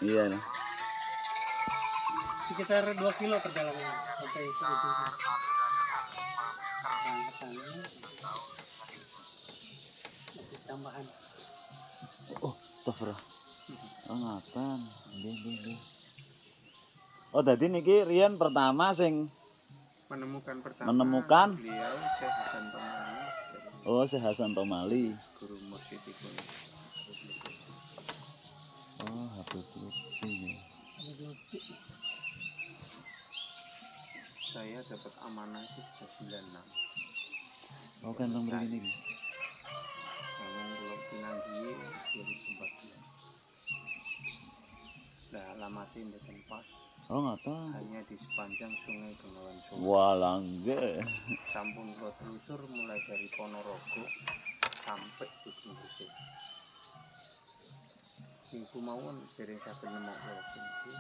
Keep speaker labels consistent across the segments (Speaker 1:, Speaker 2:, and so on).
Speaker 1: Iya nih.
Speaker 2: Sekitar 2 kilo perjalanan sampai ke ujung. Tambahan.
Speaker 1: Oh, astagfirullah. Oh, ngapain? Nggih. Oh, dadi niki Rian pertama sing menemukan
Speaker 3: beliau Syekh Hasan Tomali.
Speaker 1: Oh, Syekh Hasan Tomali.
Speaker 3: Guru mursyidipun.
Speaker 1: Oh, Habib Lutfi.
Speaker 3: Saya dapat amanah itu sudah 96.
Speaker 1: Oh, kan mriki niki.
Speaker 3: Ngomong kalau Pinanggi 2014. Nah, alamatnya mboten pas.
Speaker 1: Oh, ngoten.
Speaker 3: Hanya di sepanjang Sungai Bengawan Solo.
Speaker 1: Walangge.
Speaker 3: Sampun kula telusur mulai dari Ponorogo sampai Gunung Gusuk. Niku mawon dereng saged nemokno niku.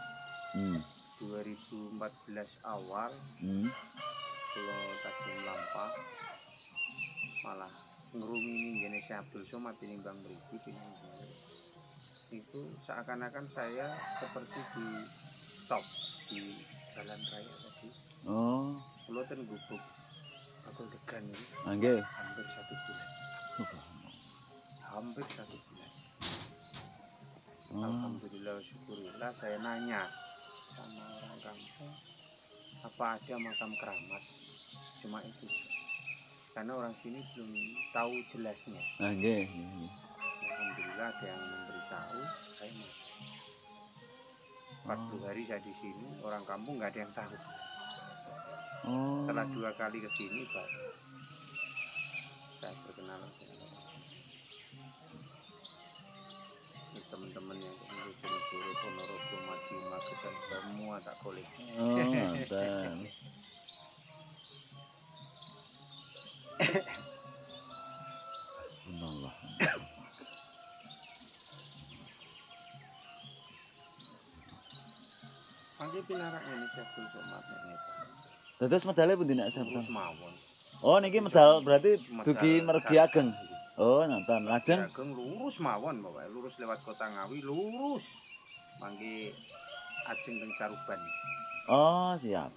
Speaker 3: 2014 awal. Kula tasih lampah malah ngrumini ngene Syekh Abdul Somad tinimbang mriki pinanggih. Itu seakan-akan saya seperti di stop di jalan raya tadi. Oh. Kula ten gubuk bakul degan ini.
Speaker 1: Nggih.
Speaker 3: Hampir 1 bulan. Hampir 1 bulan. Alhamdulillah syukurillah saya nanya sama orang kampung apa ada makam keramat. Cuma itu. Karena orang sini belum tahu jelasnya.
Speaker 1: Nggih.
Speaker 3: Alhamdulillah ada yang memberitahu, saya masuk. 40 hari saya di sini, orang kampung nggak ada yang tahu. Setelah 2 kali ke sini, baru saya berkenalan dengan orang. Teman-teman yang ke Bojonegoro, Ponorogo, Madiun, Magetan, semua tak kolek.
Speaker 1: Dan. Allah.
Speaker 3: Panggil pinarak ini Syekh Abdul Somad ini.
Speaker 1: Dados medale pundi nek sampeyan?
Speaker 3: Mawon.
Speaker 1: Oh niki medal berarti dugi mergi ageng. Oh nonton lajeng
Speaker 3: ageng lurus mawon pokoke lurus lewat Kota Ngawi lurus. Mangke ajeng teng Caruban.
Speaker 1: Oh siap.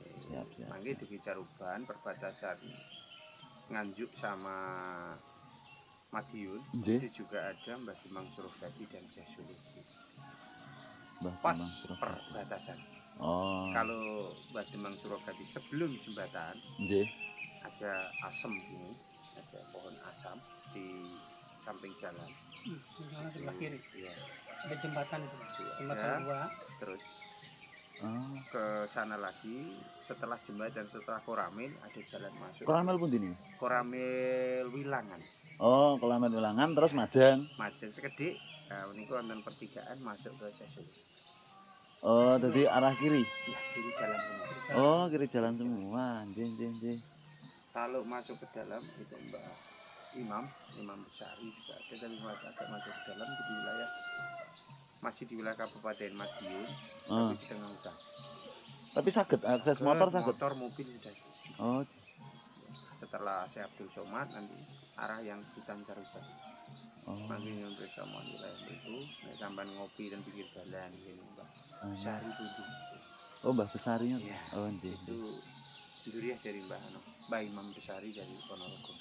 Speaker 3: Mangke dugi Caruban perbatasan Nganjuk sama Madiun. Itu juga ada Mbah Demang Surogati dan Syekh Suluki. Pas perbatasan. Oh. Kalau Mbah Demang Surogati sebelum jembatan, ada asem ini, ada pohon asam di samping jalan.
Speaker 2: Sebelah kiri.
Speaker 3: Iya.
Speaker 2: Ada jembatan itu. Jembatan 2.
Speaker 3: Terus ke sana lagi setelah jembatan setelah Koramil ada jalan masuk.
Speaker 1: Koramil pun ini?
Speaker 3: Koramil Wilangan.
Speaker 1: Oh, Koramil Wilangan terus Majeng.
Speaker 3: Majeng sekedhik. Nah, niku wonten pertigaan masuk ke Syekh.
Speaker 1: Oh, jadi arah kiri?
Speaker 3: Ya, kiri jalan semua.
Speaker 1: Oh, kiri jalan semua. Jeng.
Speaker 3: Kalau masuk ke dalam itu Mbak Imam Besari juga ada, tapi agak masuk ke dalam di wilayah masih di wilayah Kabupaten Madiun, tapi di tengah hutan. Tapi sakit akses motor sakit. Motor mobil sudah. Oh. Setelah Syekh Abdul Somad nanti arah yang hutan Caruban. Oh. Nanti nyampe sama wilayah itu, sampai ngopi dan pinggir jalan gini Mbak. Besari itu.
Speaker 1: Oh Mbah Besarinya.
Speaker 3: Ya,
Speaker 1: oh nggih.
Speaker 3: Itu duriah dari Mbah Imam Besari dari Ponorogo.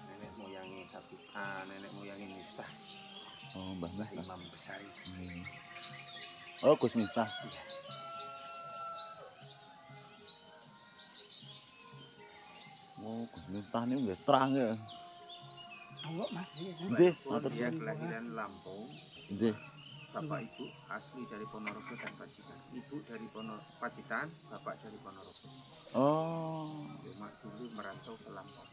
Speaker 3: Nenek moyangnya nenek moyangnya Miftah.
Speaker 1: Oh Mbah
Speaker 3: Imam Besari.
Speaker 1: Oh Gus Miftah.
Speaker 3: Iya.
Speaker 1: Oh Gus Miftah ini nggih terang ya.
Speaker 2: Enggak Mas.
Speaker 1: Nggih,
Speaker 3: dia kelahiran Lampung.
Speaker 1: Nggih.
Speaker 3: Bapak ibu asli dari Ponorogo dan Pacitan. Ibu dari Pacitan, bapak dari Ponorogo.
Speaker 1: Oh.
Speaker 3: Cuma dulu merantau ke Lampung.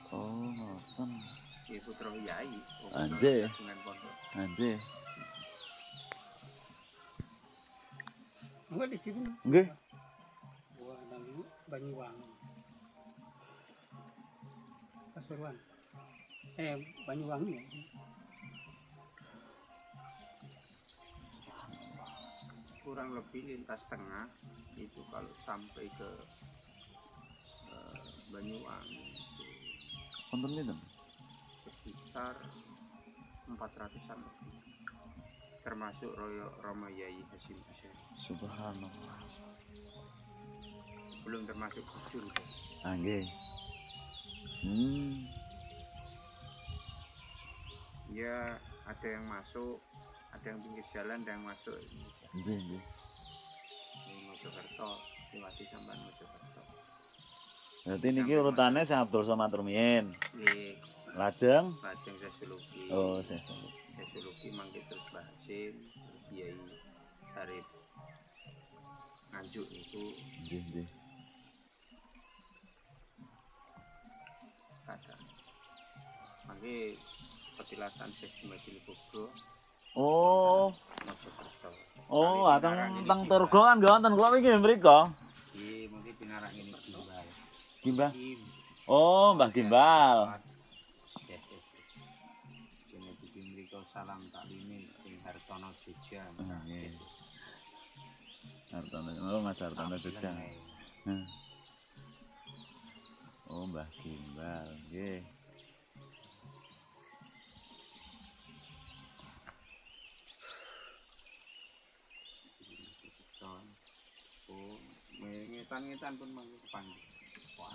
Speaker 1: Oh, ngoten.
Speaker 3: Dia putra Yai.
Speaker 1: Anjir.
Speaker 3: Dengan pondok.
Speaker 1: Anjir.
Speaker 2: Enggak di Cibinong.
Speaker 1: Nggih.
Speaker 2: Buah Banyuwangi. Pasuruan. Banyuwangi ya.
Speaker 3: Kurang lebih lintas tengah itu kalau sampai ke Banyuwangi itu
Speaker 1: Wonten pinten?
Speaker 3: sekitar 400-an lebih. Termasuk Romo Yai Hasyim Asy'ari.
Speaker 1: Subhanallah.
Speaker 3: Belum termasuk Gus Dur itu.
Speaker 1: Ah nggih.
Speaker 3: Ya ada yang masuk, ada yang pinggir jalan, ada yang masuk.
Speaker 1: Nggih, nggih.
Speaker 3: Di Mojokerto, Liwati Samban Mojokerto.
Speaker 1: Berarti niki urutane Syekh Abdul Somad Rumiyin.
Speaker 3: Nggih,
Speaker 1: Lajeng
Speaker 3: lajeng Sesuluki.
Speaker 1: oh sesuk.
Speaker 3: Sesuluki mangke terus Mbah Hasyim, terus Kiai Sarip Nganjuk itu
Speaker 1: Nggih, nggih.
Speaker 3: kadang. Mangke petilasan Syekh Jumadil Kubro
Speaker 1: Oh,
Speaker 3: Mojokerto.
Speaker 1: oh, teng Turgo kan nggih wonten kula wingi mriku.
Speaker 3: Nggih, mungkin pinarak ini Gimbal.
Speaker 1: Gimbal.
Speaker 3: Kim.
Speaker 1: Oh, Mbah Gimbal.
Speaker 3: Kene iki mriku salam taklimin ing Hartono Jogja.
Speaker 1: Nggih. Hartono, oh Mas Hartono Jogja. Oh, Mbah Gimbal, nggih.
Speaker 3: Oh, ngetan-ngetan pun mangke kepanggih. Wah.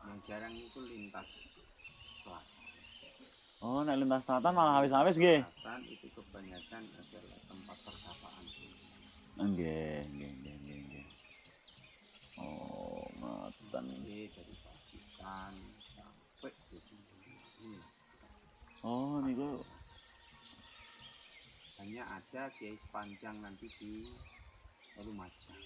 Speaker 3: Yang jarang itu lintas selatan.
Speaker 1: Oh, nek lintas selatan malah awis-awis nggih.
Speaker 3: Selatan itu kebanyakan adalah tempat pertapaan.
Speaker 1: Nggih, nggih, nggih, nggih, nggih. Oh, ngoten.
Speaker 3: Dari Pacitan sampai ke sini.
Speaker 1: Oh, niku
Speaker 3: Hanya ada Kiai Sepanjang nanti di Lumajang.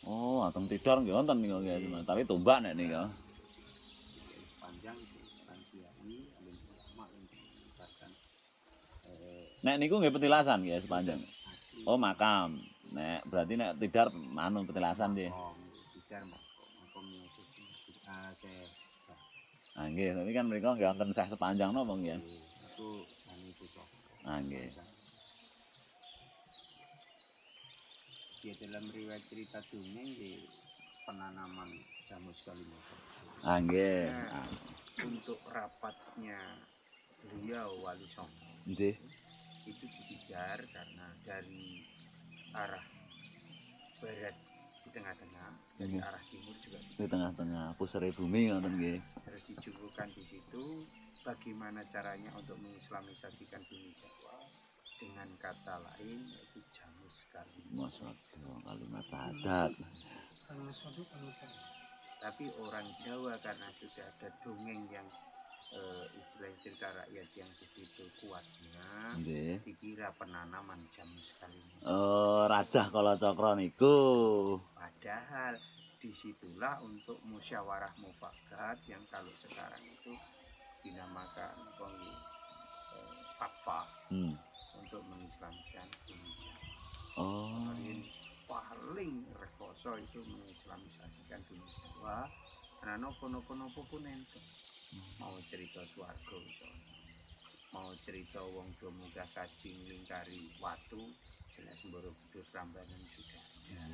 Speaker 1: oh, ateng Tidor nggih wonten niku nggih, tapi tombak nek niku.
Speaker 3: Kiai Sepanjang itu kan kiai alim ulama yang menyebarkan
Speaker 1: Nek niku nggih petilasan nggih sepanjang.
Speaker 3: asli.
Speaker 1: Oh, makam. Nek berarti nek Tidar anu petilasan nggih.
Speaker 3: Tidar makomnya saya
Speaker 1: Ah nggih, tapi kan mriku nggih wonten Syekh Sepanjang napa nggih?
Speaker 3: itu itu toh.
Speaker 1: Ah nggih.
Speaker 3: Dia dalam riwayat cerita dongeng di penanaman jamus Kalimantan.
Speaker 1: Ah nggih.
Speaker 3: Nah, untuk rapatnya beliau Wali Songo
Speaker 1: Nggih.
Speaker 3: itu dikejar karena dari arah barat di tengah-tengah, dari arah timur juga
Speaker 1: Di tengah-tengah pusare bumi ngoten nggih.
Speaker 3: harus dijumbuhkan di situ. Bagaimana caranya untuk mengislamisasikan bumi Jawa dengan kata lain yaitu jamus Kalimantan.
Speaker 1: Masyaallah, kalimat syahadat.
Speaker 2: Kalau soduk, kalau soduk.
Speaker 3: Tapi orang Jawa karena sudah ada dongeng yang istilah cerita rakyat yang begitu kuatnya,
Speaker 1: Nggih.
Speaker 3: dikira penanaman jamus Kalimantan.
Speaker 1: Oh, Rajah Kala Cakra niku.
Speaker 3: Padahal disitulah untuk musyawarah mufakat yang kalau sekarang itu dinamakan fatwa untuk mengislamiskan dunia.
Speaker 1: Oh.
Speaker 3: Kemarin paling rekoso itu mengislamisasikan dunia Jawa. Karena nopo-nopo pun ente. Mau cerita swarga itu, mau cerita wong do munggah kajing lingkari watu, jelas Borobudur Prambanan sudah ada.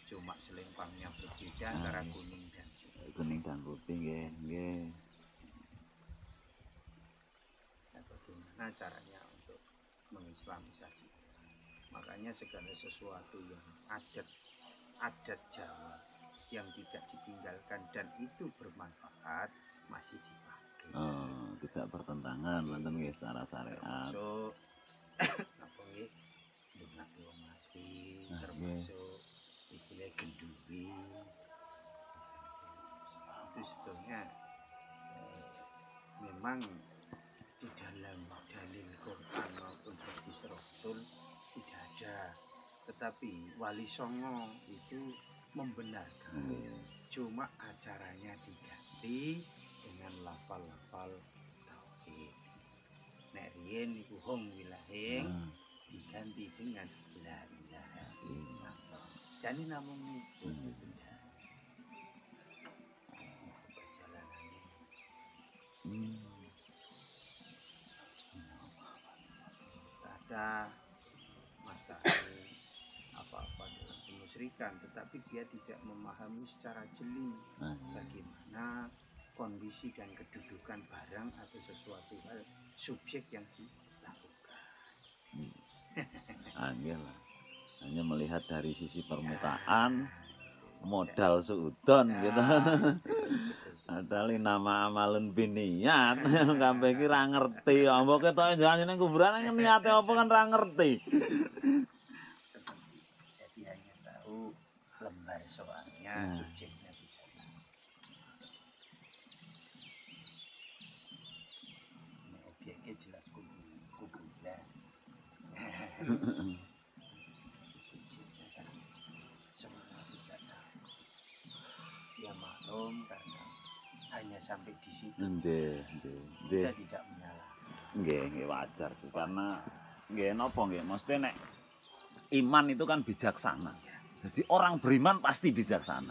Speaker 3: Cuma selempangnya berbeda antara kuning dan putih.
Speaker 1: Kuning dan putih nggih, nggih.
Speaker 3: Nah, bagaimana caranya untuk mengislamisasi? Makanya segala sesuatu yang adat Jawa yang tidak ditinggalkan dan itu bermanfaat masih dipakai.
Speaker 1: Oh, tidak bertentangan wonten nggih secara syariat.
Speaker 3: Termasuk apa nggih? Lunak wong mati, termasuk istilah genduri. Itu sebetulnya memang di dalam dalil Quran maupun hadis Rasul tidak ada, tetapi Wali Songo itu membenarkan. Cuma acaranya diganti dengan lafal-lafal tauhid. Nek riyen niku hong wilahing diganti dengan la ilaha illallah. Jadi namung niku. musyrikan, tetapi dia tidak memahami secara jeli bagaimana kondisi dan kedudukan barang atau sesuatu hal subjek yang dilakukan.
Speaker 1: Angel lah. Hanya melihat dari sisi permukaan, modal seudon gitu. Adali nama amalun biniat, kabeh iki ra ngerti. Mbok ketoke jangan ning kuburan niate apa kan ra ngerti.
Speaker 3: Jadi hanya tahu lembar soalnya, subjeknya tidak tahu. Ini objeknya jelas kuburan. Subjeknya kan semua tidak tahu. Ya maklum karena hanya sampai di situ.
Speaker 1: Nggih.
Speaker 3: Kita tidak menyalahkan.
Speaker 1: Nggih wajar sih karena nggih napa nggih mesti nek iman itu kan bijaksana. Jadi orang beriman pasti bijaksana.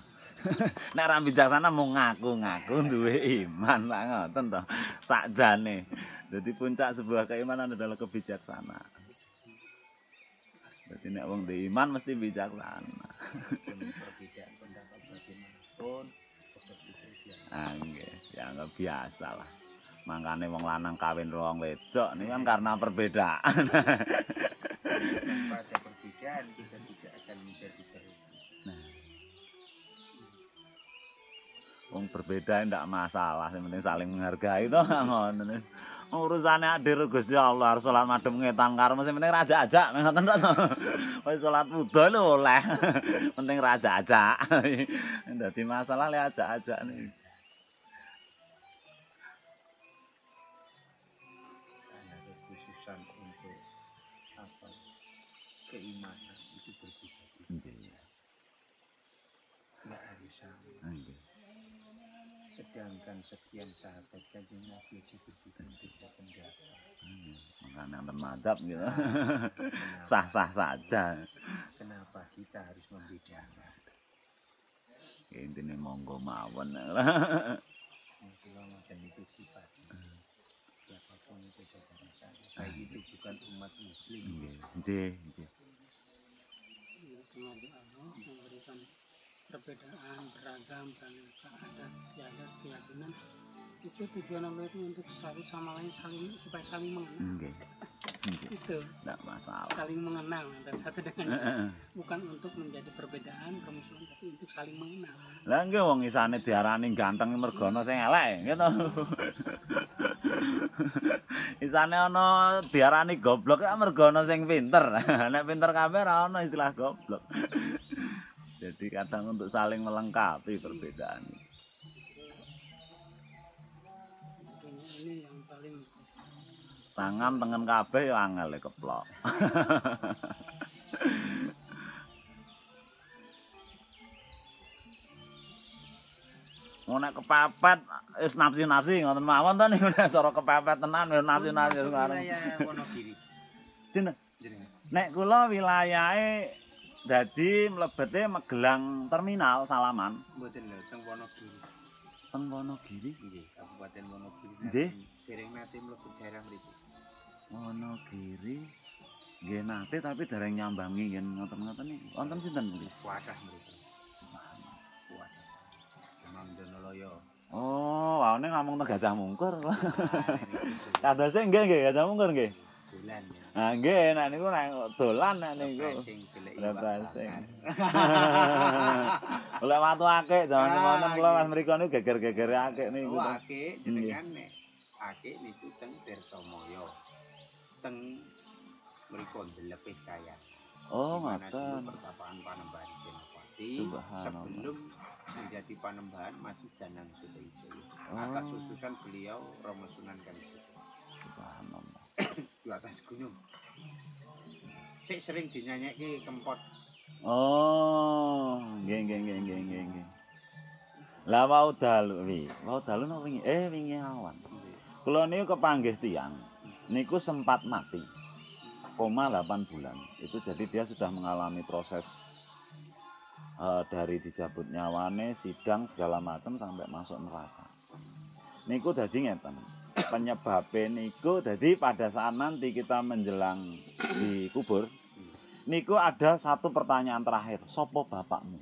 Speaker 1: Nek ra bijaksana mau ngaku-ngaku duwe iman lah ngoten to. Sakjane. Jadi puncak sebuah keimanan adalah kebijaksanaan. Jadi nek wong duwe iman mesti bijaksana.
Speaker 3: Perbedaan pendapat bagaimanapun
Speaker 1: Nggih, dianggap biasa lah. Makane wong lanang kawin wong wedok ini kan karena perbedaan.
Speaker 3: pada perbedaan kita tidak akan menjadi berbeda.
Speaker 1: Wong berbeda ndak masalah, yang penting saling menghargai to ngono. Urusane adir Gusti Allah, harus salat madhep ngetan karo sing penting raja-ajak ngoten to. Wis salat wudu lho oleh. Penting raja-ajak. Dadi masalah le ajak-ajak nih.
Speaker 3: Karena kekhususan untuk apa keimanan itu berbeda-beda. Nggak harus sama. Sedangkan sekian sahabat Kanjeng Nabi aja berbeda pendapat.
Speaker 1: Makanya nonton madhab gitu. Sah-sah saja.
Speaker 3: Kenapa kita harus membedakan?
Speaker 1: Intine monggo mawon.
Speaker 3: Ulama dan itu sifatnya. Siapapun itu saudara saya. Baik itu bukan umat muslim.
Speaker 1: Nggih.
Speaker 2: Cuma di Allah memberikan perbedaan beragam beraneka adat istiadat keyakinan itu tujuan Allah itu untuk satu sama lain supaya saling mengenal.
Speaker 1: Nggih.
Speaker 2: Itu
Speaker 1: Ndak masalah.
Speaker 2: saling mengenal antara satu dengan lain, bukan untuk menjadi perbedaan permusuhan tapi untuk saling mengenal.
Speaker 1: Lah nggih wong isane diarani ganteng mergono sing elek gitu. Isane ana diarani goblok ya mergono sing pinter. Nek pinter kabeh ora ana istilah goblok. Jadi kadang untuk saling melengkapi perbedaan.
Speaker 2: Ini yang paling
Speaker 1: Tangan tengen kabeh ya angel keplok. Ngono kepepet wis nafsi-nafsi ngoten mawon to niku cara kepepet tenan wis nafsi-nafsi sekarang.
Speaker 3: Wilayah Wonogiri.
Speaker 1: Sinten?
Speaker 3: Jenengan.
Speaker 1: Nek kula wilayahe dadi mlebete Magelang terminal Salaman.
Speaker 3: Mboten lho teng Wonogiri.
Speaker 1: Teng Wonogiri.
Speaker 3: Nggih, Kabupaten Wonogiri.
Speaker 1: Nggih.
Speaker 3: Dereng nate mlebu daerah mriku.
Speaker 1: Wonogiri nggih nate tapi dereng nyambangi yen ngoten-ngoten niki. Wonten sinten niki?
Speaker 3: Kuatah mriku. Kuatah. Imam Donoloyo.
Speaker 1: Oh, waone ngomong teng Gajah Mungkur. Kadose nggih Gajah Mungkur nggih.
Speaker 3: Dolan ya.
Speaker 1: Nah nggih nek niku nek dolan nek niku.
Speaker 3: Refreshing.
Speaker 1: Oleh watu akik jaman wonten kula Mas mriku niku geger-geger akik niku.
Speaker 3: Oh, akik jenengan nek akik niku teng Tirtomoyo. Teng mriku Ndelepih Kaya.
Speaker 1: Oh,
Speaker 3: Di mana
Speaker 1: ngoten.
Speaker 3: dulu pertapaan Panembahan Senopati.
Speaker 1: Subhanallah.
Speaker 3: Sebelum menjadi Panembahan masih Danang Sutejo.
Speaker 1: Oh.
Speaker 3: Atas ususan beliau Romo Sunan Kalijogo.
Speaker 1: Subhanallah.
Speaker 3: Di atas gunung. Sik sering dinyanyikke Kempot.
Speaker 1: Oh, nggih. Lah wau dalu napa wingi? Wingi awan. Kula niku kepanggih tiyang. Niku sempat mati. Koma 8 bulan. Itu jadi dia sudah mengalami proses dari dicabut nyawane, sidang segala macam sampai masuk neraka. Niku dadi ngeten. Penyebabnya niku dadi pada saat nanti kita menjelang dikubur, niku ada satu pertanyaan terakhir, sopo bapakmu?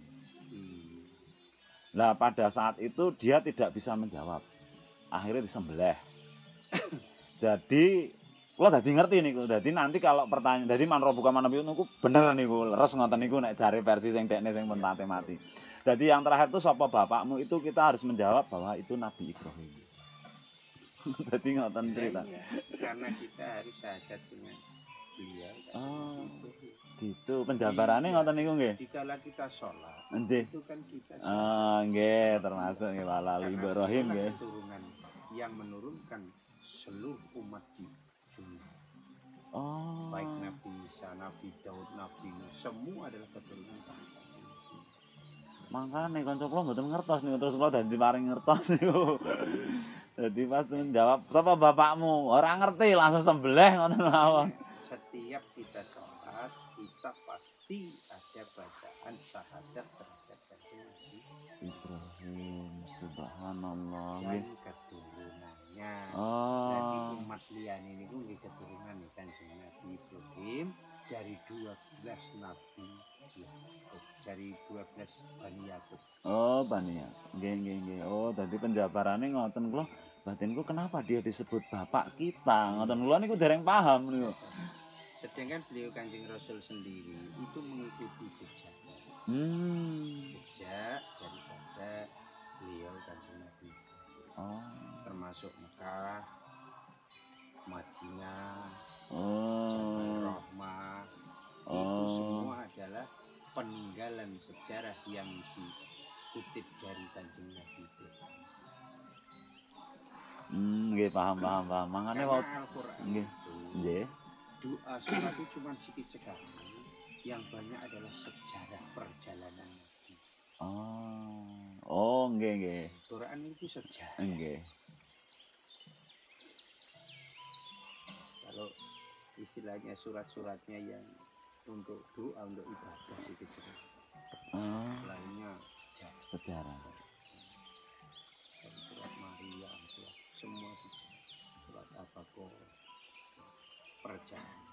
Speaker 1: Nah pada saat itu dia tidak bisa menjawab, akhirnya disembelih. Jadi kalau dadi ngerti niku, dadi nanti kalau pertanyaan, dadi manro buka mana niku bener niku, leres ngoten niku nek cari versi sing dekne sing pun mati. Jadi yang terakhir itu sopo bapakmu itu kita harus menjawab bahwa itu Nabi Ibrahim. Jadi ngoten cerita.
Speaker 3: Karena kita harus syahadat dengan beliau.
Speaker 1: Oh, gitu. Penjabarannya ngoten niku nggih.
Speaker 3: Dikala kita sholat,
Speaker 1: Nggih.
Speaker 3: itu kan kita
Speaker 1: Nggih, termasuk nggih wala Ibrahim nggih.
Speaker 3: Keturunan yang menurunkan seluruh umat di dunia.
Speaker 1: Oh.
Speaker 3: Baik Nabi Isa, Nabi Daud, Nabi Nuh, semua adalah keturunan kami.
Speaker 1: Makane kanca kula mboten ngertos niku terus kula dadi paring ngertos niku. Jadi pas menjawab, "Sapa bapakmu?" Ora ngerti, langsung sembelih ngono mawon.
Speaker 3: Setiap kita sholat, kita pasti ada bacaan syahadat terhadap Nabi
Speaker 1: Ibrahim, subhanallah.
Speaker 3: dan keturunannya.
Speaker 1: Oh.
Speaker 3: Jadi umat liyan ini pun keturunan Kanjeng Nabi Ibrahim dari 12 Nabi Yakub, dari 12 Bani Yakub.
Speaker 1: Oh, Bani Yakub. Nggih. Oh, dadi penjabarannya ngoten kula. Batinku kenapa dia disebut bapak kita? Ngoten kula niku dereng paham niku.
Speaker 3: Sedangkan beliau Kanjeng Rasul sendiri itu mengikuti jejak. Jejak daripada beliau Kanjeng Nabi.
Speaker 1: Oh.
Speaker 3: Termasuk Mekah, Madinah,
Speaker 1: Oh.
Speaker 3: Jabal Rahmah. Itu semua adalah peninggalan sejarah yang dikutip dari Kanjeng Nabi.
Speaker 1: Nggih paham. Mangane
Speaker 3: Karena
Speaker 1: wae.
Speaker 3: Al-Quran
Speaker 1: Nggih.
Speaker 3: itu
Speaker 1: Nggih.
Speaker 3: doa surat itu cuma sedikit sekali, yang banyak adalah sejarah perjalanan Nabi.
Speaker 1: Oh, nggih.
Speaker 3: Quran itu sejarah.
Speaker 1: Nggih.
Speaker 3: Kalau istilahnya surat-suratnya yang untuk doa, untuk ibadah sedikit sekali. Lainnya
Speaker 1: Sejarah.
Speaker 3: Surat Maryam, semua surat apa kok perjalanan.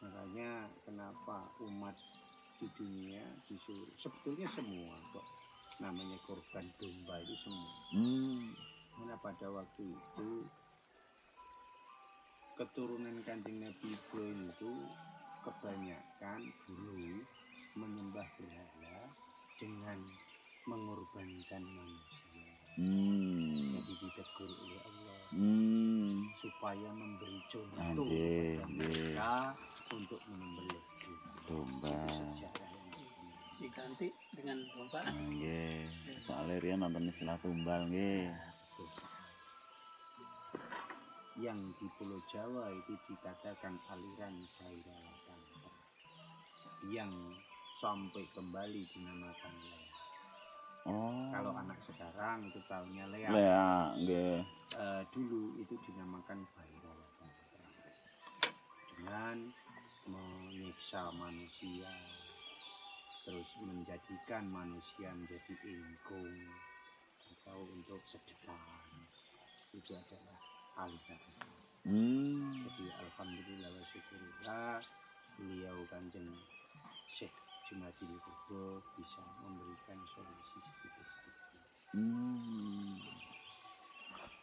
Speaker 3: Makanya kenapa umat di dunia disuruh, sebetulnya semua kok namanya korban domba itu semua. Karena pada waktu itu keturunan Kanjeng Nabi Ibrahim itu kebanyakan dulu menyembah berhala dengan mengorbankan manusia. Jadi ditegur oleh Allah supaya memberi contoh kepada mereka untuk menyembelih
Speaker 1: domba.
Speaker 2: Diganti dengan domba.
Speaker 1: Nggih. Soale riyen nonton istilah tumbal nggih.
Speaker 3: Yang di Pulau Jawa itu dikatakan aliran Bairawatan yang sampai kembali dinamakan Lea. Kalau anak sekarang itu tahunya Lea.
Speaker 1: Nggih.
Speaker 3: Dulu itu dinamakan Bairawatan dengan menyiksa manusia, terus menjadikan manusia menjadi ingkung atau untuk sedekah. Itu adalah aliran. Jadi alhamdulillah wa syukurillah beliau Kanjeng Syekh Jumadil Kubro bisa memberikan solusi sedikit-sedikit.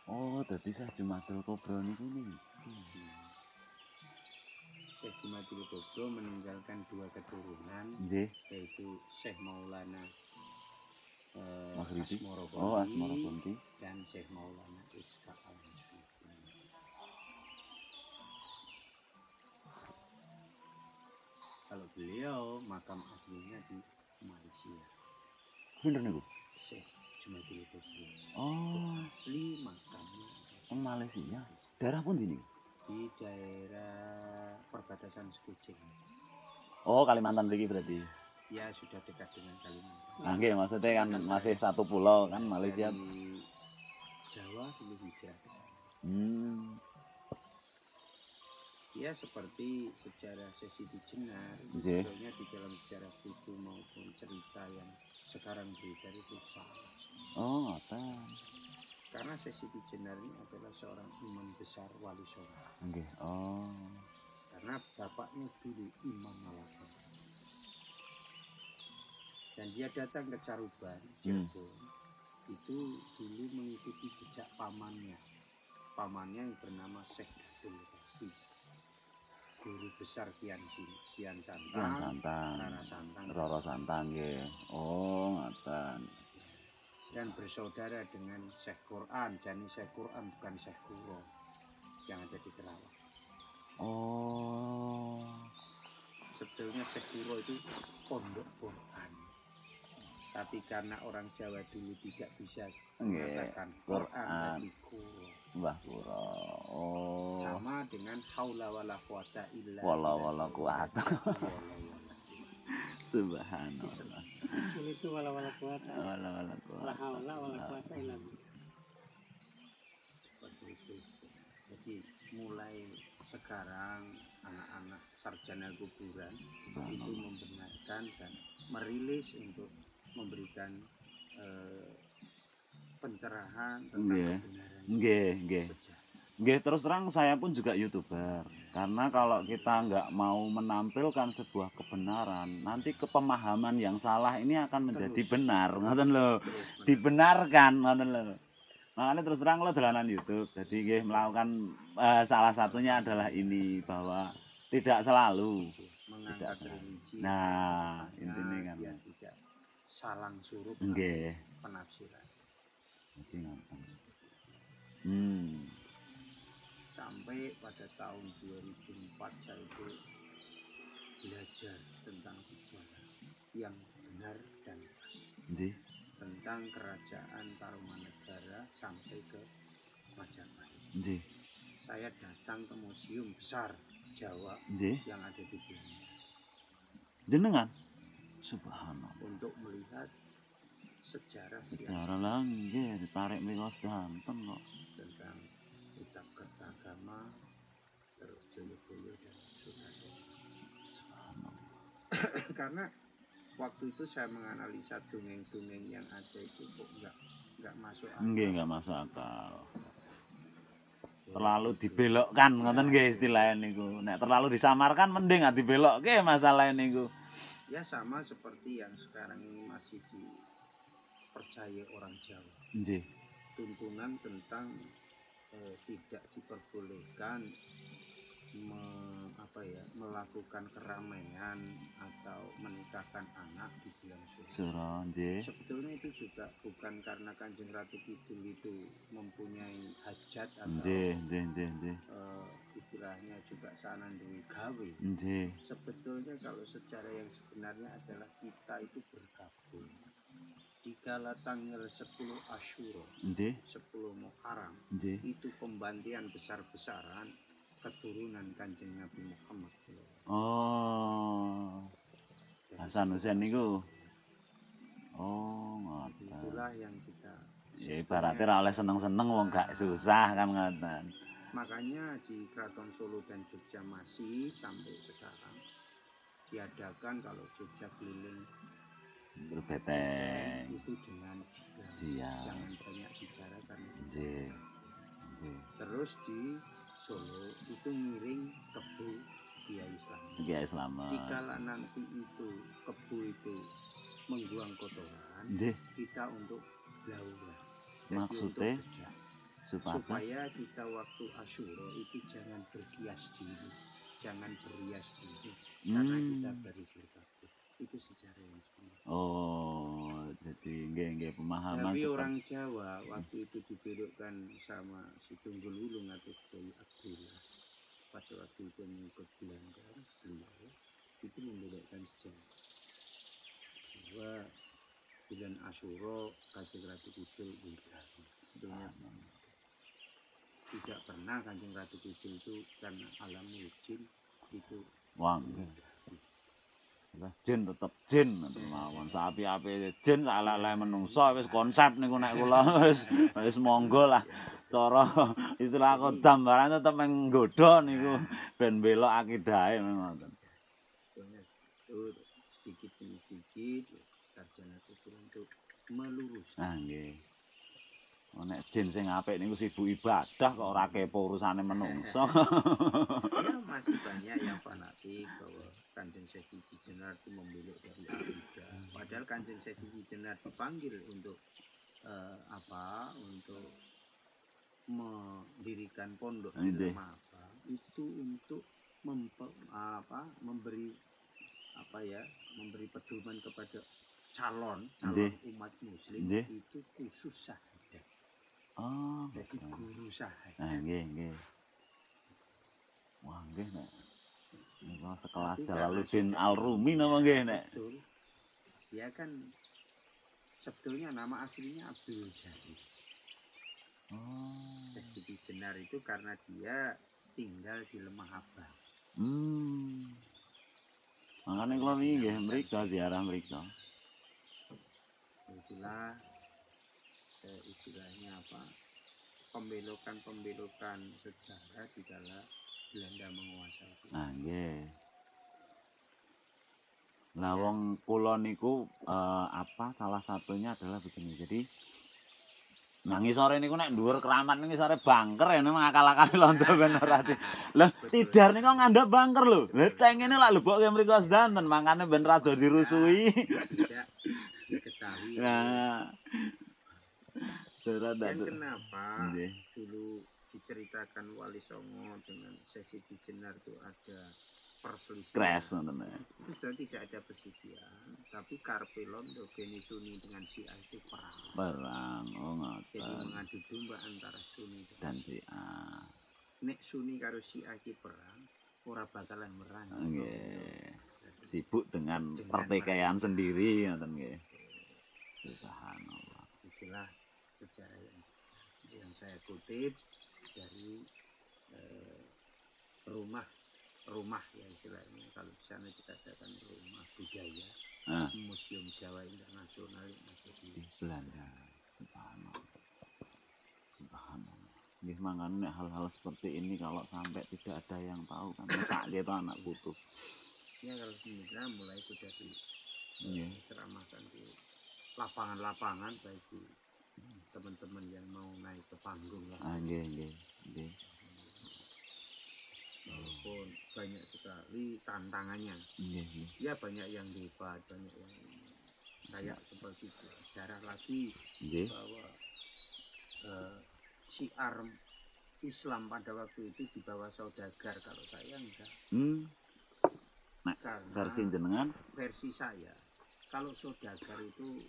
Speaker 1: Oh, dadi Syekh Jumadil Kubro niku
Speaker 3: Syekh Jumadil Kubro meninggalkan 2 keturunan, yaitu Syekh Maulana Asmorokonti dan Syekh Maulana Ishaq Al-Masri. Kalau beliau makam aslinya di Malaysia.
Speaker 1: Bener niku?
Speaker 3: Syekh Jumadil Kubro. Asli makamnya
Speaker 1: di Malaysia. Daerah pun ini?
Speaker 3: Di daerah perbatasan Sekucing.
Speaker 1: Oh, Kalimantan lagi berarti.
Speaker 3: Ya, sudah dekat dengan Kalimantan.
Speaker 1: Nah, okay, maksudnya kan masih satu pulau kan Malaysia.
Speaker 3: Dari Jawa dulu hijrah ke sana. Ya, seperti sejarah Sesidi Jenar, sebetulnya di dalam sejarah buku maupun cerita yang sekarang beredar itu salah.
Speaker 1: Oh, apa?
Speaker 3: Karena Sesidi Jenar ini adalah seorang imam besar wali songo.
Speaker 1: Okay. Oh.
Speaker 3: karena bapaknya dulu Imam Malaka. Dan dia datang ke Caruban, Cirebon, itu dulu mengikuti jejak pamannya. Pamannya yang bernama Syekh Abdul Rafi, guru besar Kian Santang,
Speaker 1: Rara Santang nggih. Oh, ngoten.
Speaker 3: Dan bersaudara dengan Syekh Quran, jadi Syekh Quran bukan Syekh Kuro yang ada di Kerawang.
Speaker 1: Oh.
Speaker 3: Sebetulnya Syekh Kuro itu pondok Quran. Tapi karena orang Jawa dulu tidak bisa mengatakan Quran, jadi Kuro.
Speaker 1: Mbah Kuro. Oh.
Speaker 3: Sama dengan haula wala quwata illa
Speaker 1: wala quwata. Subhanallah.
Speaker 2: Itu wala quwata.
Speaker 1: Wala quwata.
Speaker 2: La haula wala quwata illa billah.
Speaker 3: Seperti itu. Jadi mulai sekarang anak-anak sarjana kuburan itu membenarkan dan merilis untuk memberikan pencerahan tentang kebenaran.
Speaker 1: Nggih. Nggih, terus terang saya pun juga YouTuber. Karena kalau kita nggak mau menampilkan sebuah kebenaran, nanti kepemahaman yang salah ini akan menjadi benar, ngoten lho. Dibenarkan, ngoten lho. Makanya terus terang lo dolanan YouTube. Jadi nggih melakukan salah satunya adalah ini, bahwa tidak selalu
Speaker 3: mengangkat religi.
Speaker 1: Nah, intinya kan
Speaker 3: tidak salang surup penafsiran.
Speaker 1: Jadi ngoten.
Speaker 3: Sampai pada tahun 2004 saya itu belajar tentang sejarah yang benar dan pas. Tentang kerajaan Tarumanegara sampai ke Majapahit. Saya datang ke museum besar Jawa yang ada di Belanda.
Speaker 1: Jenengan? Subhanallah.
Speaker 3: Untuk melihat sejarah
Speaker 1: lah nggih ditarik mingos danten kok.
Speaker 3: Tentang kitab Kertagama, terus Joyoboyo dan Sutasoma. Karena waktu itu saya menganalisa dongeng-dongeng yang ada itu kok nggak masuk akal.
Speaker 1: Nggak masuk akal. Terlalu dibelokkan, ngoten nggih istilahnya niku. Nek terlalu disamarkan mending nggak dibelokke masalah niku.
Speaker 3: Ya sama seperti yang sekarang ini masih dipercaya orang Jawa. Tuntunan tentang tidak diperbolehkan melakukan keramaian atau menikahkan anak di bulan Suro. Sebetulnya itu juga bukan karena Kanjeng Ratu Kidul itu mempunyai hajat atau istilahnya juga sanandungi gawe. Sebetulnya kalau secara yang sebenarnya adalah kita itu bergabung. Dikala tanggal 10 Asyura, 10 Muharram, itu pembantian besar-besaran keturunan Kanjeng Nabi Muhammad.
Speaker 1: Oh, Hasan Husain niku. Oh, ngoten.
Speaker 3: Itulah yang kita.
Speaker 1: Ya ibaratnya ora oleh seneng-seneng wong gak susah kan ngoten.
Speaker 3: Makanya di Keraton Solo dan Jogja masih sampai sekarang diadakan kalau Jogja keliling
Speaker 1: berbeteng
Speaker 3: itu dengan jangan banyak bicara karena terus di Solo itu ngiring kebu Kiai Slamet. Dikala nanti itu kebu itu membuang kotoran, kita untuk laulah.
Speaker 1: Maksudnya
Speaker 3: supaya kita waktu Asyura itu jangan berhias diri, jangan berias diri, karena kita baru berkabut. Itu sejarah yang sebenarnya.
Speaker 1: Oh, jadi nggih pemahaman.
Speaker 3: Tapi orang Jawa waktu itu dibelokkan sama si Tunggul Wulung atau Kiai Abdullah. Pada waktu itu mengikut Belanda, beliau itu membelokkan sejarah bahwa bulan Asyura Kanjeng Ratu Kidul Wildrani. Sebenarnya tidak pernah Kanjeng Ratu Kidul itu karena alam jin itu
Speaker 1: jin tetep jin mawon sapi-api jin ala-ala menungso wis konsep niku nek kula wis monggo lah cara istilah kodam barang tetep nggodha niku ben belok akidahe ngoten.
Speaker 3: Sedikit demi sedikit sarjana kubur untuk meluruskan.
Speaker 1: Nggih. Nek jin sing apik niku sibuk ibadah kok ora kepo urusane menungso.
Speaker 3: Ya masih banyak yang fanatik bahwa Kanjeng Syekh Jenar itu membelok dari akidah. Padahal Kanjeng Syekh Jenar dipanggil untuk untuk mendirikan pondok di
Speaker 1: Ide.
Speaker 3: Lemapa itu untuk memberi memberi pedoman kepada calon umat muslim
Speaker 1: Ide.
Speaker 3: itu khusus sahadat.
Speaker 1: Oh,
Speaker 3: Jadi guru sahadat.
Speaker 1: nah, nggih. Wah, nggih nek. Niku sekelas
Speaker 3: Tapi
Speaker 1: Jalaluddin
Speaker 3: karena
Speaker 1: Al-Rumi nama nggih nek.
Speaker 3: Betul. Dia kan sebetulnya nama aslinya Abdul Jalil.
Speaker 1: Oh.
Speaker 3: Sidi Jenar itu karena dia tinggal di Lemah Abang.
Speaker 1: Makanya kalau ini nggih mriko ziarah mriko.
Speaker 3: Itulah istilahnya apa? Pembelokan sejarah di kala Belanda menguasai.
Speaker 1: Nah, nggih. Lah wong kula niku salah satunya adalah begini. Jadi nang ngisore niku nek dhuwur keramat niku ngisore bangker ya ngakal-akali londo ben ora ati. Lah tidar niku ngandhap bangker lho. Lah tengene lak lebokke mriku sedanten mangkane ben rada dirusui.
Speaker 3: Tidak diketahui.
Speaker 1: Nah.
Speaker 3: Dan kenapa
Speaker 1: Nggih.
Speaker 3: dulu diceritakan Wali Songo dengan Sidi Jenar itu ada perselisihan.
Speaker 1: Kres ngoten.
Speaker 3: Itu sudah tidak ada perselisihan, tapi Karpe Londo Beni Sunni dengan Syiah itu perang.
Speaker 1: Perang,
Speaker 3: Jadi
Speaker 1: ngoten.
Speaker 3: mengadu domba antara Sunni
Speaker 1: Dan Syiah.
Speaker 3: Nek Sunni karo Syiah iki perang, ora bakalan merang.
Speaker 1: Nggih. Sibuk dengan pertikaian sendiri ngoten nggih. Subhanallah.
Speaker 3: Itulah sejarah yang saya kutip dari rumah ya istilahnya. Kalau di sana kita katakan rumah budaya, Museum Jawa Internasional yang ada di
Speaker 1: Belanda. Subhanallah. Nggih mangane hal-hal seperti ini kalau sampai tidak ada yang tahu kan sak gitu anak putu.
Speaker 3: Ya kalau sebenarnya mulai sudah diceramahkan di lapangan-lapangan baik di teman-teman yang mau naik ke panggung lah.
Speaker 1: Nggih.
Speaker 3: Walaupun banyak sekali tantangannya.
Speaker 1: Nggih.
Speaker 3: Ya banyak yang hebat, banyak yang kayak seperti sejarah lagi bahwa syiar Islam pada waktu itu di bawah saudagar. Kalau saya enggak.
Speaker 1: Nah,
Speaker 3: karena
Speaker 1: versi jenengan?
Speaker 3: Versi saya, kalau saudagar itu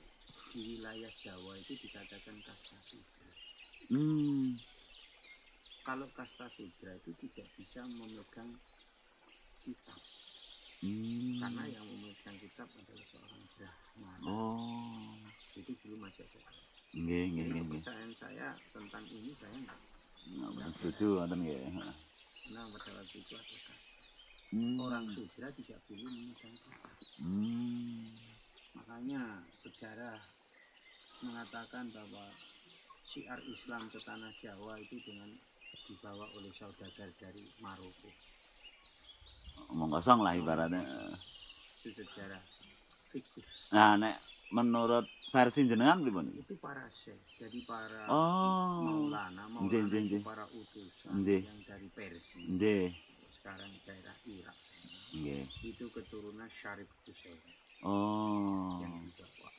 Speaker 3: di wilayah Jawa itu dikatakan kasta sudra. Kalau kasta sudra itu tidak bisa memegang kitab. Karena yang memegang kitab adalah seorang Brahmana.
Speaker 1: Oh.
Speaker 3: Itu dulu masih ada.
Speaker 1: Nggih.
Speaker 3: Kepercayaan saya tentang ini saya enggak
Speaker 1: setuju ngoten nggih.
Speaker 3: Nah, pada waktu itu ada kasta. Orang sudra tidak boleh memegang kitab. Makanya sejarah mengatakan bahwa syiar Islam ke tanah Jawa itu dengan dibawa oleh saudagar dari Maroko.
Speaker 1: Omong kosong lah ibaratnya.
Speaker 3: Itu sejarah fiktif.
Speaker 1: Nah, nek menurut versi jenengan pripun?
Speaker 3: Itu para syekh, jadi para maulana
Speaker 1: Nggih.
Speaker 3: para utusan yang dari Persia.
Speaker 1: Nggih.
Speaker 3: Sekarang daerah Irak.
Speaker 1: Nggih.
Speaker 3: Itu keturunan Syarif Husain. Yang dibawa.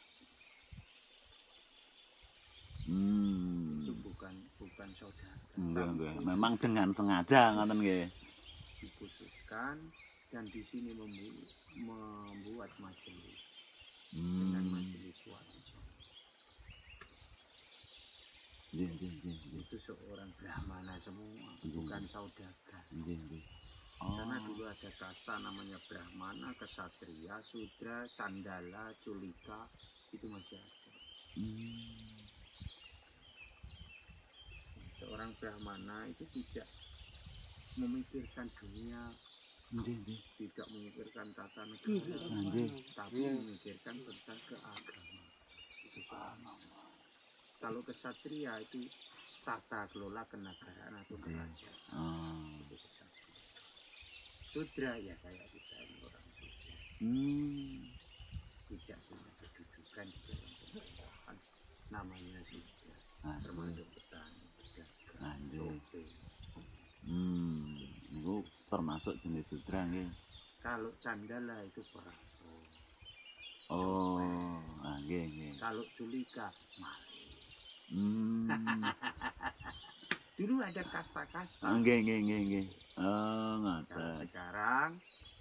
Speaker 3: Itu bukan saudara.
Speaker 1: Enggak. Memang dengan sengaja ngoten nggih.
Speaker 3: Dikhususkan dan di sini membuat majelis dengan majelis wali. Itu seorang Brahmana semua, bukan saudagar. Karena dulu ada kasta namanya Brahmana, Kesatria, Sudra, Candala, Culika, itu masih ada. Seorang Brahmana itu tidak memikirkan dunia, tidak memikirkan tata negara, tapi memikirkan tentang keagamaan. Itu kalau Kesatria itu tata kelola kenegaraan atau kerajaan. Itu Kesatria. Sudra ya kayak kita ini orang Sudra. Tidak punya kedudukan di dalam pemerintahan, namanya Sudra. termasuk petani, pedagang,
Speaker 1: Anjir.
Speaker 3: sopir.
Speaker 1: Niku termasuk jenis sudra nggih.
Speaker 3: Kalau candala itu perampok.
Speaker 1: Oh, nggih.
Speaker 3: Kalau culika maling.
Speaker 1: Hmm.
Speaker 3: Dulu ada kasta-kasta.
Speaker 1: Nggih. Oh,
Speaker 3: Kalau
Speaker 1: ngoten.
Speaker 3: sekarang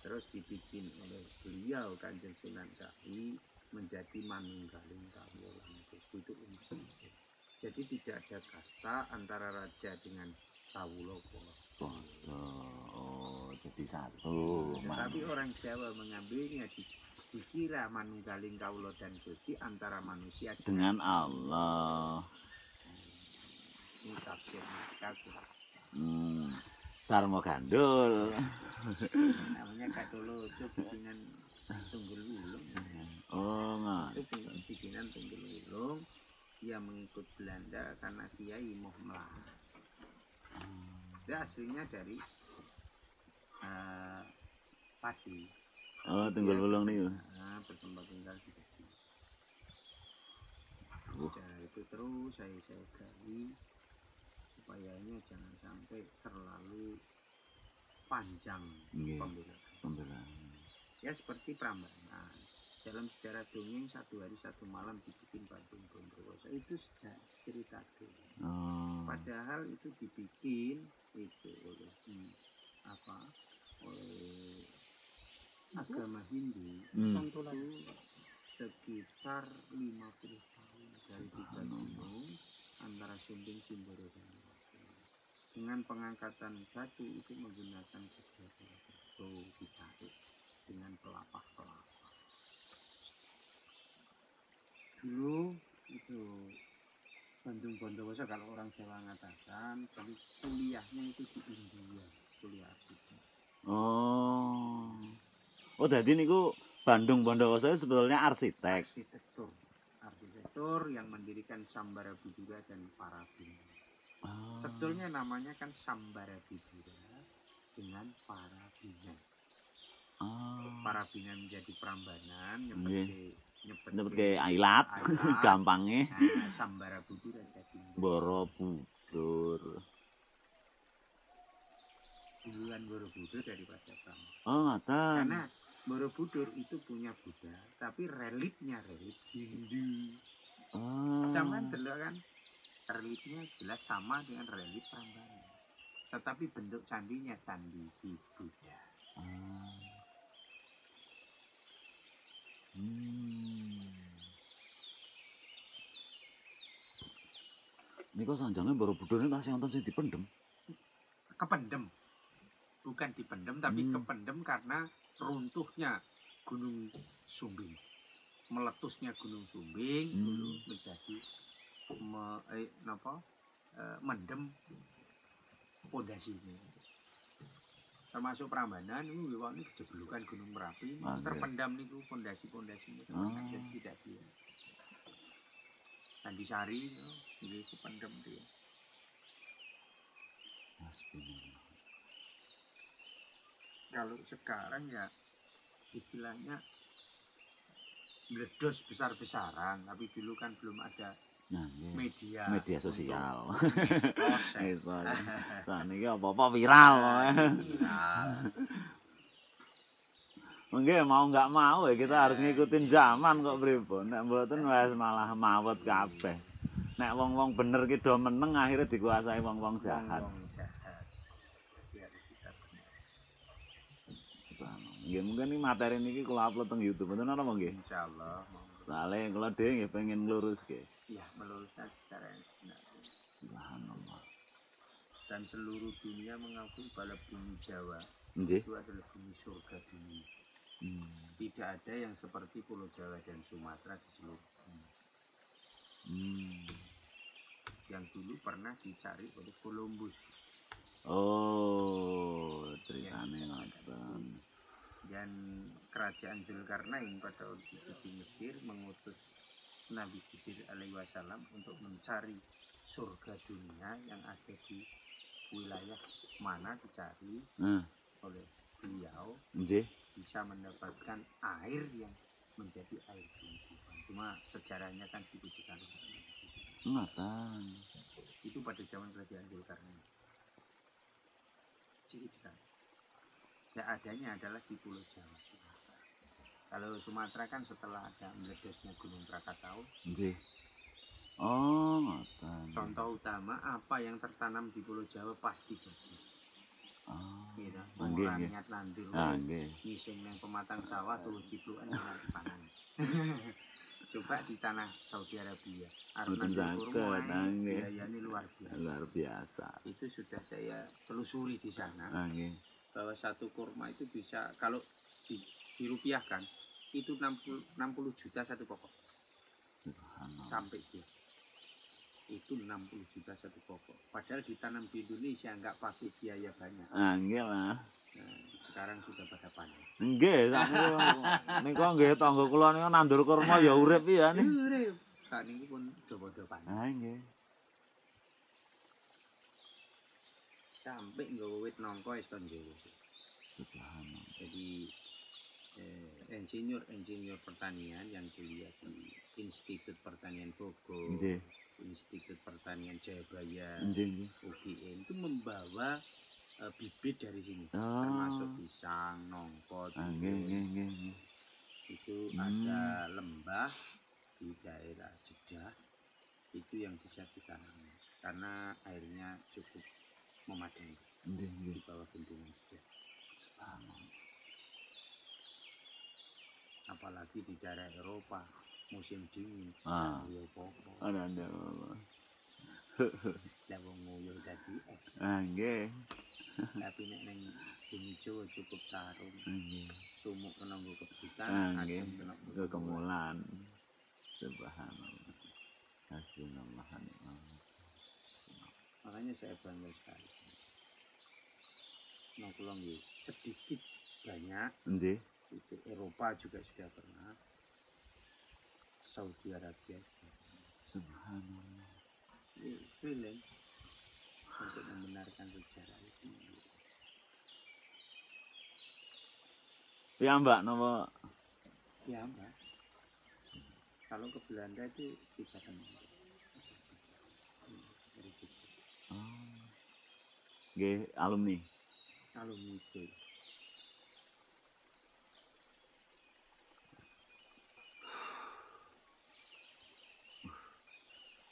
Speaker 3: terus dibikin oleh beliau Kanjeng Sunan Kali menjadi manunggaling kawula itu umat Islam. Jadi tidak ada kasta antara raja dengan kawula pola.
Speaker 1: Oh, jadi satu.
Speaker 3: Tetapi orang Jawa mengambilnya dikira manunggaling kawula dan Gusti antara manusia
Speaker 1: Dengan Allah.
Speaker 3: Ini tafsir mereka.
Speaker 1: Sarmo gandul.
Speaker 3: Namanya Katolo itu bikinan Tunggul Wulung.
Speaker 1: Oh,
Speaker 3: Itu bikinan Tunggul Wulung. Dia mengikut Belanda karena Kiai Moh Melaka. Dia aslinya dari Pati.
Speaker 1: Oh, Tunggul Wulung nih.
Speaker 3: Bertempat tinggal di sini. Itu terus saya gali supayanya jangan sampai terlalu panjang pembelaan. Ya seperti Prambanan. Dalam sejarah dongeng 1 hari 1 malam dibikin Bandung Bondowoso itu cerita dongeng. Padahal itu dibikin itu oleh oleh agama Hindu itu sekitar 50 tahun dari 3 gunung antara Sumbing, Simboro dan dengan pengangkatan batu itu menggunakan batu ditarik dengan pelapah-pelapah. Dulu itu Bandung Bondowoso kalau orang Jawa mengatakan tapi kuliahnya itu di India, kuliah arsitek.
Speaker 1: Oh, jadi niku Bandung Bondowoso sebetulnya arsitek.
Speaker 3: Arsitektur yang mendirikan Sambarabudura dan Parabina. Sebetulnya namanya kan Sambarabudura dengan Parabina. Parabina menjadi Prambanan, nyebut ke
Speaker 1: ailat gampangnya.
Speaker 3: Sambarabudura jadi
Speaker 1: Borobudur.
Speaker 3: Duluan Borobudur daripada Prambanan.
Speaker 1: Oh, ngoten.
Speaker 3: Karena Borobudur itu punya Buddha, tapi reliefnya relief Hindu. Zaman dulu kan reliefnya jelas sama dengan relief Prambanan. Tetapi bentuk candinya candi di Buddha.
Speaker 1: Niku sanjange Borobudur ini tasih wonten sing dipendhem.
Speaker 3: Kependem. Bukan dipendem tapi kependem karena runtuhnya Gunung Sumbing. Meletusnya Gunung Sumbing dulu menjadi mendem pondasinya. Termasuk Prambanan itu ini kejeblukan Gunung Merapi terpendam niku pondasi-pondasinya jadi tidak dia. Candi Sari itu kependem dia. Kalau sekarang ya istilahnya meledos besar-besaran, tapi dulu kan belum ada media
Speaker 1: sosial.
Speaker 3: Itu.
Speaker 1: Niki apa-apa viral. Nggih mau nggak mau ya kita harus ngikutin zaman kok pripun. Nek mboten wis malah mawet kabeh. Nek wong-wong bener ki do meneng akhirnya dikuasai wong-wong jahat. Nggih mungkin iki materi niki kula upload teng YouTube. Mboten napa nggih?
Speaker 3: Insyaallah.
Speaker 1: Soale kula dhewe nggih pengen nglurusake.
Speaker 3: Iya, meluruskan secara
Speaker 1: Subhanallah.
Speaker 3: Dan seluruh dunia mengakui bahwa bumi Jawa
Speaker 1: itu
Speaker 3: adalah bumi surga dunia. Tidak ada yang seperti Pulau Jawa dan Sumatera di seluruh dunia. Yang dulu pernah dicari oleh Columbus.
Speaker 1: Oh, ceritane ngoten.
Speaker 3: Dan kerajaan Zulkarnain pada waktu itu di Mesir mengutus Nabi Khidir alaihi wasallam untuk mencari surga dunia yang ada di wilayah mana dicari oleh beliau bisa mendapatkan air yang menjadi air kehidupan. Cuma sejarahnya kan dibutuhkan.
Speaker 1: Ngoten.
Speaker 3: Itu pada zaman kerajaan Zulkarnain. Ciri-ciri. Ya adanya adalah di Pulau Jawa. Kalau Sumatera kan setelah ada meledosnya Gunung Krakatau.
Speaker 1: Nggih. Oh, ngoten.
Speaker 3: Contoh utama apa yang tertanam di Pulau Jawa pasti jadi.
Speaker 1: Oh.
Speaker 3: Gitu.
Speaker 1: Nggih,
Speaker 3: Ora
Speaker 1: nggih.
Speaker 3: niat nandur.
Speaker 1: Ah, nggih.
Speaker 3: Ngising nang pematang sawah tuh ciplukan yang dipanen. Coba di tanah Saudi Arabia. Arep
Speaker 1: Mboten
Speaker 3: nandur
Speaker 1: saged,
Speaker 3: kurma,
Speaker 1: ah, nggih.
Speaker 3: biayanya luar biasa.
Speaker 1: Luar biasa.
Speaker 3: Itu sudah saya telusuri di sana.
Speaker 1: Ah, nggih.
Speaker 3: Bahwa satu kurma itu bisa kalau dirupiahkan itu 60 juta satu pokok
Speaker 1: Subhanallah.
Speaker 3: sampai dia itu 60 juta satu pokok padahal ditanam di Indonesia nggak pakai biaya banyak.
Speaker 1: Ah, nggih lah.
Speaker 3: Nah, sekarang sudah pada panen.
Speaker 1: Nggih, niku nggih tangga kula niku nandur kurma ya urip ya nih.
Speaker 3: Urip saat ini pun udah panen
Speaker 1: Ah, nggih.
Speaker 3: sampai nggak wit nongko es tonjowo.
Speaker 1: Subhanallah.
Speaker 3: Jadi insinyur pertanian yang kuliah di Institut Pertanian Bogor,
Speaker 1: Nggih.
Speaker 3: Institut Pertanian Jayabaya,
Speaker 1: Nggih, nggih.
Speaker 3: UGM itu membawa bibit dari sini,
Speaker 1: Oh.
Speaker 3: termasuk pisang, nongko,
Speaker 1: Ah, nggih, nggih, nggih, nggih.
Speaker 3: itu ada lembah di daerah Jeddah itu yang bisa ditanam karena airnya cukup memadai
Speaker 1: Nggih, nggih.
Speaker 3: di bawah bendungan Jeddah. Apalagi di daerah Eropa musim dingin,
Speaker 1: Ah.
Speaker 3: nguyuh popo,
Speaker 1: Ada.
Speaker 3: lah wong nguyuh dadi es.
Speaker 1: Ah, nggih.
Speaker 3: Tapi nek neng bumi Jawa cukup sarung,
Speaker 1: Nggih.
Speaker 3: sumuk kena nggo kebutan,
Speaker 1: Ah, nggih.
Speaker 3: adem kena nggo kemulan.
Speaker 1: Kekemulan. Subhanallah. Hasbunallah wa ni'mal wakil.
Speaker 3: Makanya saya bangga sekali. Nah, kula nggih sedikit banyak
Speaker 1: Nggih.
Speaker 3: itu Eropa juga sudah pernah, Saudi Arabia juga pernah.
Speaker 1: Subhanallah.
Speaker 3: Ini film untuk membenarkan sejarah itu.
Speaker 1: Ya, Mbak, napa?
Speaker 3: Ya Mbak, kalau ke Belanda itu 3 tahun. Dari situ.
Speaker 1: Oh. Nggih, alumni.
Speaker 3: Alumni itu.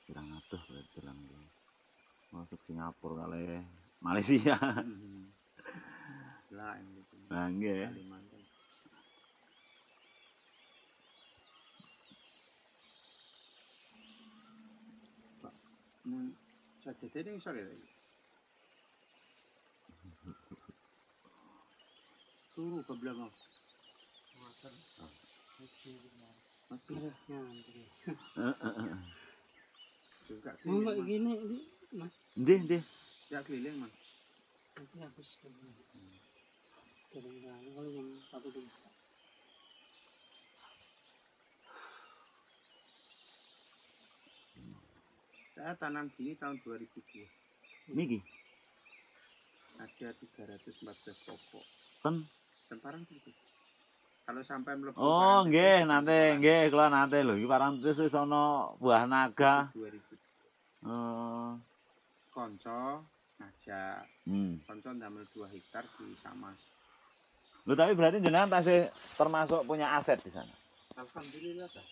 Speaker 1: Kurang atuh berarti lang. Masuk Singapura kali Malaysia.
Speaker 3: Lah yang gitu.
Speaker 1: Nah, nggih.
Speaker 3: Kalimantan. Pak, saja ini sore lagi. Suruh ke belakang. Mati. Juga
Speaker 2: Mau
Speaker 3: keliling,
Speaker 2: gini, Mas.
Speaker 1: Nggih, nggih.
Speaker 3: ya keliling mas.
Speaker 2: Nanti habis kadang-kadang kalau yang satu dulu.
Speaker 3: Saya tanam gini tahun 2002.
Speaker 1: Niki.
Speaker 3: Ada 314 pokok.
Speaker 1: Ten.
Speaker 3: Semparan itu. Kalau sampai mlebu
Speaker 1: Oh,
Speaker 3: parantis,
Speaker 1: nggih,
Speaker 3: itu
Speaker 1: nanti
Speaker 3: semparan.
Speaker 1: nggih kula nanti lho iki parantis wis ana buah naga.
Speaker 3: 2000.
Speaker 1: Oh.
Speaker 3: Konco ngajak konco ndamel 2 hektar di Samas.
Speaker 1: Lho tapi berarti jenengan tasih termasuk punya aset di sana.
Speaker 3: Alhamdulillah dah.